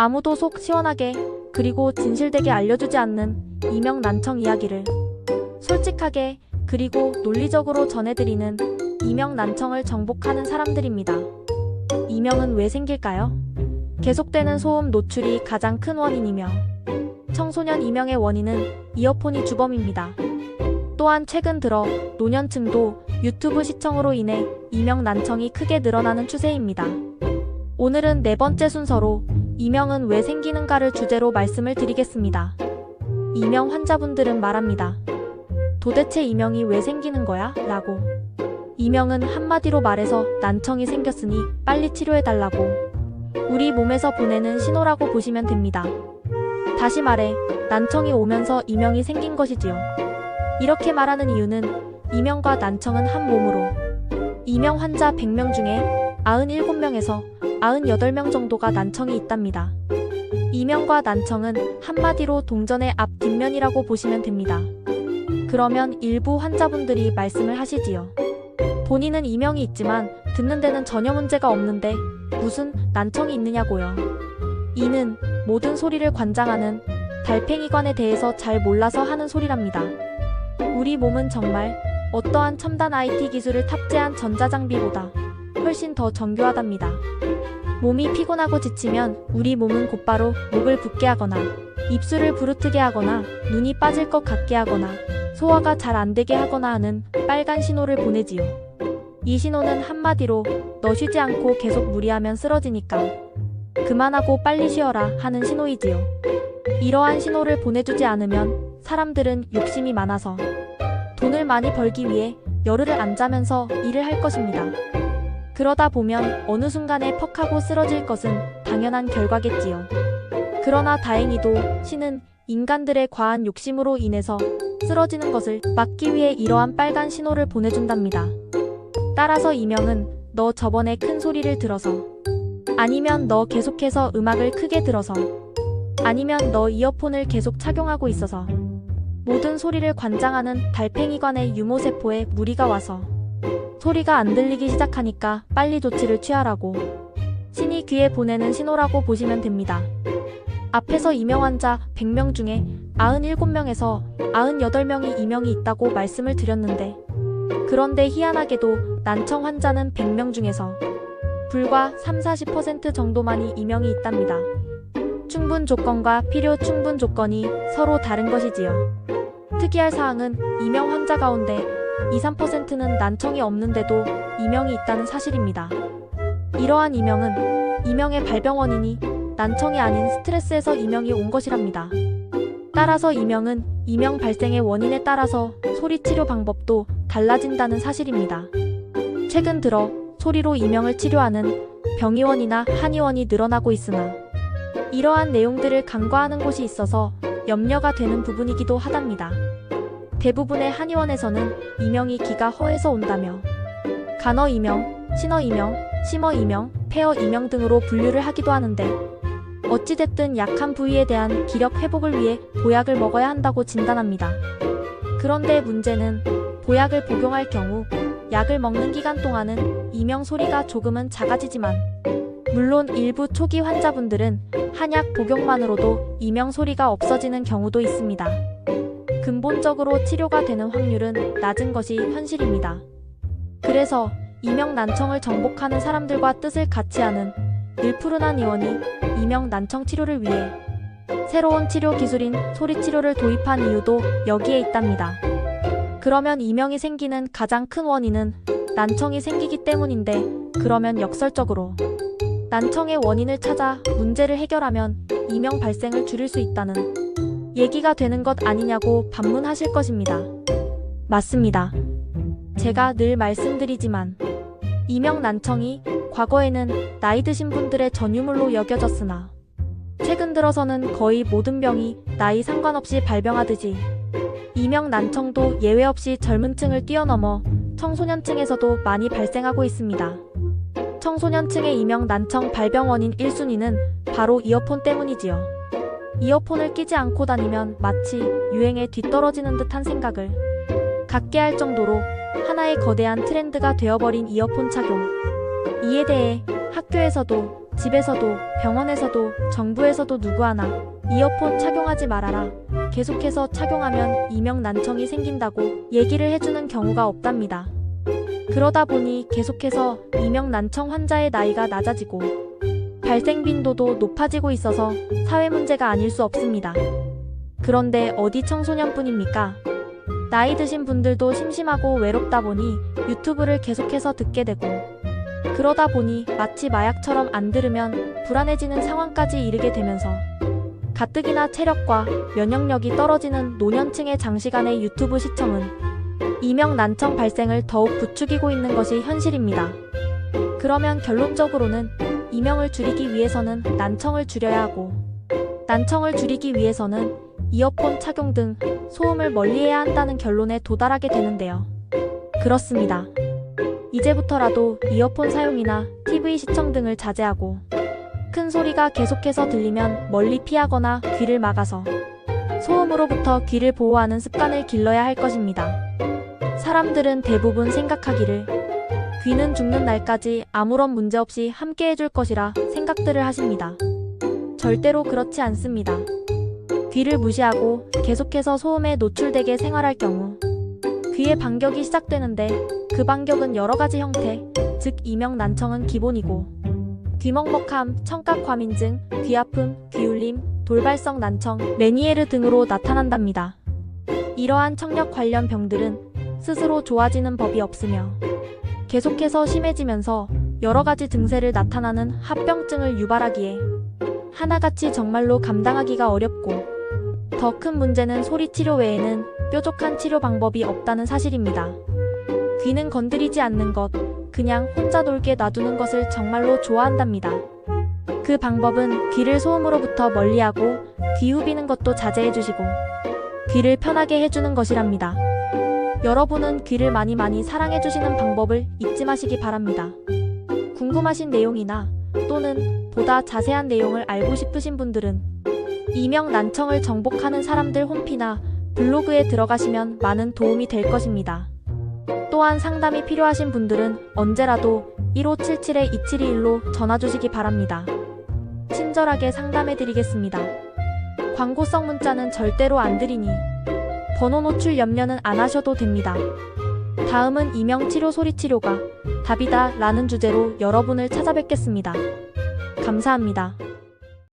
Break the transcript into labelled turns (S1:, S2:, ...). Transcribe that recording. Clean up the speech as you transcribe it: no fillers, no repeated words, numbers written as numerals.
S1: 아무도 속 시원하게 그리고 진실되게 알려주지 않는 이명 난청 이야기를 솔직하게 그리고 논리적으로 전해드리는 이명 난청을 정복하는 사람들입니다. 이명은 왜 생길까요? 계속되는 소음 노출이 가장 큰 원인이며 청소년 이명의 원인은 이어폰이 주범입니다. 또한 최근 들어 노년층도 유튜브 시청으로 인해 이명 난청이 크게 늘어나는 추세입니다. 오늘은 네 번째 순서로 이명은 왜 생기는가를 주제로 말씀을 드리겠습니다. 이명 환자분들은 말합니다. 도대체 이명이 왜 생기는 거야? 라고. 이명은 한마디로 말해서 난청이 생겼으니 빨리 치료해달라고 우리 몸에서 보내는 신호라고 보시면 됩니다. 다시 말해 난청이 오면서 이명이 생긴 것이지요. 이렇게 말하는 이유는 이명과 난청은 한 몸으로 이명 환자 100명 중에 97명에서 98명 정도가 난청이 있답니다. 이명과 난청은 한마디로 동전의 앞 뒷면이라고 보시면 됩니다. 그러면 일부 환자분들이 말씀을 하시지요. 본인은 이명이 있지만 듣는 데는 전혀 문제가 없는데 무슨 난청이 있느냐고요. 이는 모든 소리를 관장하는 달팽이관에 대해서 잘 몰라서 하는 소리랍니다. 우리 몸은 정말 어떠한 첨단 IT 기술을 탑재한 전자장비보다 훨씬 더 정교하답니다. 몸이 피곤하고 지치면 우리 몸은 곧바로 목을 붓게 하거나 입술을 부르트게 하거나 눈이 빠질 것 같게 하거나 소화가 잘 안되게 하거나 하는 빨간 신호를 보내지요. 이 신호는 한마디로 너 쉬지 않고 계속 무리하면 쓰러지니까 그만하고 빨리 쉬어라 하는 신호이지요. 이러한 신호를 보내주지 않으면 사람들은 욕심이 많아서 돈을 많이 벌기 위해 열흘을 안 자면서 일을 할 것입니다. 그러다 보면 어느 순간에 퍽하고 쓰러질 것은 당연한 결과겠지요. 그러나 다행히도 신은 인간들의 과한 욕심으로 인해서 쓰러지는 것을 막기 위해 이러한 빨간 신호를 보내준답니다. 따라서 이명은 너 저번에 큰 소리를 들어서 아니면 너 계속해서 음악을 크게 들어서 아니면 너 이어폰을 계속 착용하고 있어서 모든 소리를 관장하는 달팽이관의 유모세포에 무리가 와서 소리가 안 들리기 시작하니까 빨리 조치를 취하라고 신이 귀에 보내는 신호라고 보시면 됩니다. 앞에서 이명 환자 100명 중에 97명에서 98명이 이명이 있다고 말씀을 드렸는데 그런데 희한하게도 난청 환자는 100명 중에서 불과 30-40% 정도만이 이명이 있답니다. 충분 조건과 필요 충분 조건이 서로 다른 것이지요. 특이할 사항은 이명 환자 가운데 2-3%는 난청이 없는데도 이명이 있다는 사실입니다. 이러한 이명은 이명의 발병 원인이 난청이 아닌 스트레스에서 이명이 온 것이랍니다. 따라서 이명은 이명 발생의 원인에 따라서 소리 치료 방법도 달라진다는 사실입니다. 최근 들어 소리로 이명을 치료하는 병의원이나 한의원이 늘어나고 있으나 이러한 내용들을 간과하는 곳이 있어서 염려가 되는 부분이기도 하답니다. 대부분의 한의원에서는 이명이 기가 허해서 온다며 간어 이명, 신어 이명, 심어 이명, 폐어 이명 등으로 분류를 하기도 하는데 어찌됐든 약한 부위에 대한 기력 회복을 위해 보약을 먹어야 한다고 진단합니다. 그런데 문제는 보약을 복용할 경우 약을 먹는 기간 동안은 이명 소리가 조금은 작아지지만 물론 일부 초기 환자분들은 한약 복용만으로도 이명 소리가 없어지는 경우도 있습니다. 근본적으로 치료가 되는 확률은 낮은 것이 현실입니다. 그래서 이명 난청을 정복하는 사람들과 뜻을 같이 하는 늘푸른한 의원이 이명 난청 치료를 위해 새로운 치료 기술인 소리치료를 도입한 이유도 여기에 있답니다. 그러면 이명이 생기는 가장 큰 원인은 난청이 생기기 때문인데 그러면 역설적으로 난청의 원인을 찾아 문제를 해결하면 이명 발생을 줄일 수 있다는 얘기가 되는 것 아니냐고 반문하실 것입니다. 맞습니다. 제가 늘 말씀드리지만 이명 난청이 과거에는 나이 드신 분들의 전유물로 여겨졌으나 최근 들어서는 거의 모든 병이 나이 상관없이 발병하듯이 이명 난청도 예외 없이 젊은 층을 뛰어넘어 청소년층에서도 많이 발생하고 있습니다. 청소년층의 이명 난청 발병 원인 1순위는 바로 이어폰 때문이지요. 이어폰을 끼지 않고 다니면 마치 유행에 뒤떨어지는 듯한 생각을 갖게 할 정도로 하나의 거대한 트렌드가 되어버린 이어폰 착용. 이에 대해 학교에서도 집에서도, 병원에서도, 정부에서도 누구 하나 이어폰 착용하지 말아라. 계속해서 착용하면 이명난청이 생긴다고 얘기를 해주는 경우가 없답니다. 그러다 보니 계속해서 이명난청 환자의 나이가 낮아지고 발생 빈도도 높아지고 있어서 사회 문제가 아닐 수 없습니다. 그런데 어디 청소년뿐입니까? 나이 드신 분들도 심심하고 외롭다 보니 유튜브를 계속해서 듣게 되고, 그러다 보니 마치 마약처럼 안 들으면 불안해지는 상황까지 이르게 되면서 가뜩이나 체력과 면역력이 떨어지는 노년층의 장시간의 유튜브 시청은 이명난청 발생을 더욱 부추기고 있는 것이 현실입니다. 그러면 결론적으로는 이명을 줄이기 위해서는 난청을 줄여야 하고, 난청을 줄이기 위해서는 이어폰 착용 등 소음을 멀리해야 한다는 결론에 도달하게 되는데요. 그렇습니다. 이제부터라도 이어폰 사용이나 TV 시청 등을 자제하고, 큰 소리가 계속해서 들리면 멀리 피하거나 귀를 막아서 소음으로부터 귀를 보호하는 습관을 길러야 할 것입니다. 사람들은 대부분 생각하기를 귀는 죽는 날까지 아무런 문제 없이 함께 해줄 것이라 생각들을 하십니다. 절대로 그렇지 않습니다. 귀를 무시하고 계속해서 소음에 노출되게 생활할 경우 귀의 반격이 시작되는데, 그 반격은 여러 가지 형태, 즉 이명난청은 기본이고, 귀먹먹함, 청각과민증, 귀아픔, 귀울림, 돌발성 난청, 메니에르 등으로 나타난답니다. 이러한 청력 관련 병들은 스스로 좋아지는 법이 없으며 계속해서 심해지면서 여러 가지 증세를 나타나는 합병증을 유발하기에 하나같이 정말로 감당하기가 어렵고, 더 큰 문제는 소리 치료 외에는 뾰족한 치료 방법이 없다는 사실입니다. 귀는 건드리지 않는 것, 그냥 혼자 놀게 놔두는 것을 정말로 좋아한답니다. 그 방법은 귀를 소음으로부터 멀리하고 귀 후비는 것도 자제해주시고 귀를 편하게 해주는 것이랍니다. 여러분은 귀를 많이 사랑해주시는 방법을 잊지 마시기 바랍니다. 궁금하신 내용이나 또는 보다 자세한 내용을 알고 싶으신 분들은 이명난청을 정복하는 사람들 홈피나 블로그에 들어가시면 많은 도움이 될 것입니다. 또한 상담이 필요하신 분들은 언제라도 1577-2721로 전화주시기 바랍니다. 친절하게 상담해드리겠습니다. 광고성 문자는 절대로 안 드리니 번호 노출 염려는 안 하셔도 됩니다. 다음은 이명치료 소리치료가 답이다 라는 주제로 여러분을 찾아뵙겠습니다. 감사합니다.